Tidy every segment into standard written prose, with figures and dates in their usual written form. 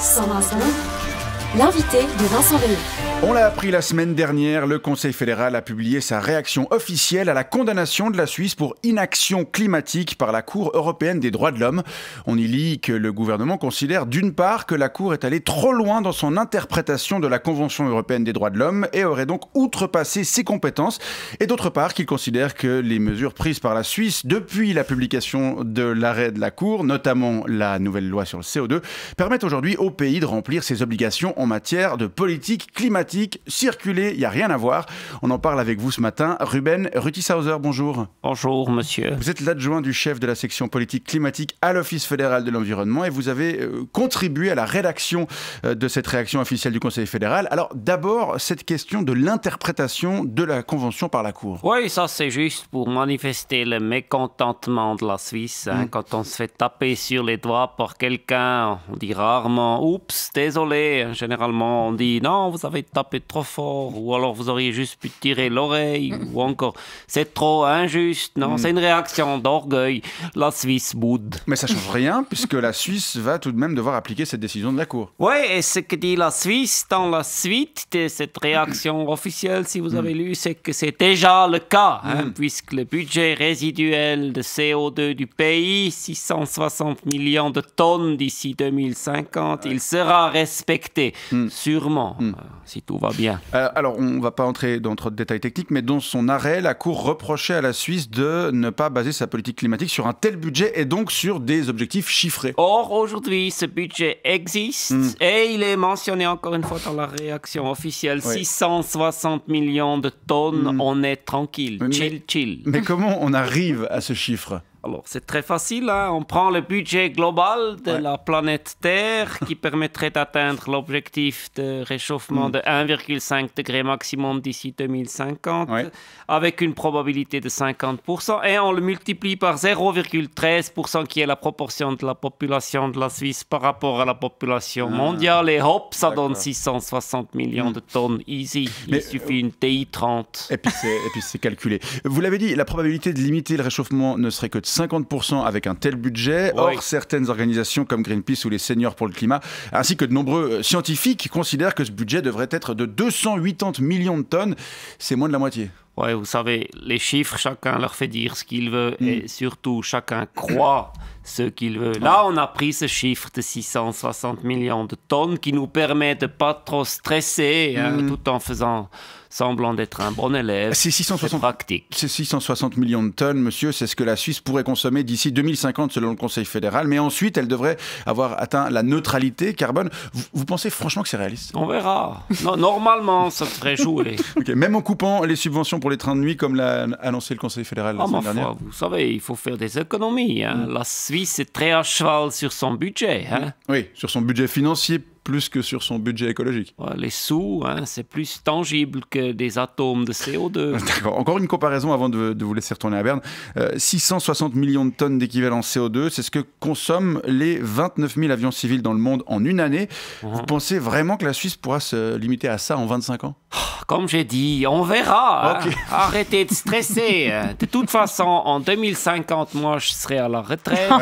120 secondes, l'invité de Vincent Reynaud. On l'a appris la semaine dernière, le Conseil fédéral a publié sa réaction officielle à la condamnation de la Suisse pour inaction climatique par la Cour européenne des droits de l'homme. On y lit que le gouvernement considère d'une part que la Cour est allée trop loin dans son interprétation de la Convention européenne des droits de l'homme et aurait donc outrepassé ses compétences, et d'autre part qu'il considère que les mesures prises par la Suisse depuis la publication de l'arrêt de la Cour, notamment la nouvelle loi sur le CO2, permettent aujourd'hui au pays de remplir ses obligations en matière de politique climatique. Circuler, il n'y a rien à voir. On en parle avec vous ce matin. Ruben Rütisauser, bonjour. Bonjour, monsieur. Vous êtes l'adjoint du chef de la section politique climatique à l'Office fédéral de l'environnement et vous avez contribué à la rédaction de cette réaction officielle du Conseil fédéral. Alors d'abord, cette question de l'interprétation de la Convention par la Cour. Oui, ça c'est juste pour manifester le mécontentement de la Suisse. Quand on se fait taper sur les doigts par quelqu'un, on dit rarement « Oups, désolé ». Généralement, on dit « Non, vous avez tapé trop fort » ou alors « Vous auriez juste pu tirer l'oreille » ou encore « C'est trop injuste ». Non, c'est une réaction d'orgueil. La Suisse boude. Mais ça ne change rien puisque la Suisse va tout de même devoir appliquer cette décision de la Cour. Oui, et ce que dit la Suisse dans la suite de cette réaction officielle, si vous avez lu, c'est que c'est déjà le cas, puisque le budget résiduel de CO2 du pays, 660 millions de tonnes d'ici 2050, il sera respecté, sûrement, si tout va bien. Alors, on ne va pas entrer dans trop de détails techniques, mais dans son arrêt, la Cour reprochait à la Suisse de ne pas baser sa politique climatique sur un tel budget et donc sur des objectifs chiffrés. Or, aujourd'hui, ce budget existe et il est mentionné encore une fois dans la réaction officielle. 660 millions de tonnes, on est tranquille, chill. Mais comment on arrive à ce chiffre ? Alors, c'est très facile, hein. On prend le budget global de la planète Terre qui permettrait d'atteindre l'objectif de réchauffement de 1,5 degré maximum d'ici 2050 avec une probabilité de 50% et on le multiplie par 0,13% qui est la proportion de la population de la Suisse par rapport à la population mondiale et hop, ça donne 660 millions de tonnes easy. Il suffit une TI 30. Et puis c'est calculé. Vous l'avez dit, la probabilité de limiter le réchauffement ne serait que de 50% avec un tel budget. Or, certaines organisations comme Greenpeace ou les Seniors pour le climat, ainsi que de nombreux scientifiques, considèrent que ce budget devrait être de 280 millions de tonnes. C'est moins de la moitié. Oui, vous savez, les chiffres, chacun leur fait dire ce qu'il veut et surtout, chacun croit ce qu'il veut. Là, on a pris ce chiffre de 660 millions de tonnes qui nous permet de ne pas trop stresser tout en faisant semblant d'être un bon élève. C'est 660, pratique. C'est 660 millions de tonnes, monsieur, c'est ce que la Suisse pourrait consommer d'ici 2050 selon le Conseil fédéral, mais ensuite elle devrait avoir atteint la neutralité carbone. Vous pensez franchement que c'est réaliste ? On verra. Non, normalement, ça devrait jouer. Même en coupant les subventions pour les trains de nuit comme l'a annoncé le Conseil fédéral la semaine dernière. Vous savez, il faut faire des économies. La Suisse est très à cheval sur son budget. Oui, sur son budget financier plus que sur son budget écologique. Les sous, c'est plus tangible que des atomes de CO2. D'accord. Encore une comparaison avant de vous laisser retourner à Berne. 660 millions de tonnes d'équivalent CO2, c'est ce que consomment les 29 000 avions civils dans le monde en une année. Vous pensez vraiment que la Suisse pourra se limiter à ça en 25 ans ? Comme j'ai dit, on verra. Arrêtez de stresser. De toute façon, en 2050, moi, je serai à la retraite.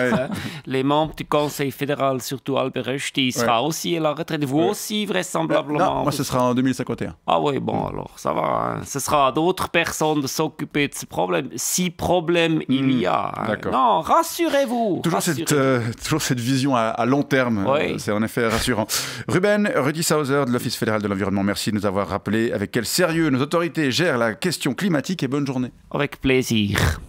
Les membres du Conseil fédéral, surtout Albert Rösti, sera aussi à la retraite. Vous aussi, vraisemblablement. Non, moi, ce sera en 2051. Ah oui, bon, alors, ça va. Ce sera à d'autres personnes de s'occuper de ce problème. Si problème il y a. Non, rassurez-vous. Toujours cette vision à long terme. C'est en effet rassurant. Ruben Rütisauser de l'Office fédéral de l'environnement, merci de nous avoir rappelé avec quel sérieux nos autorités gèrent la question climatique et bonne journée. Avec plaisir.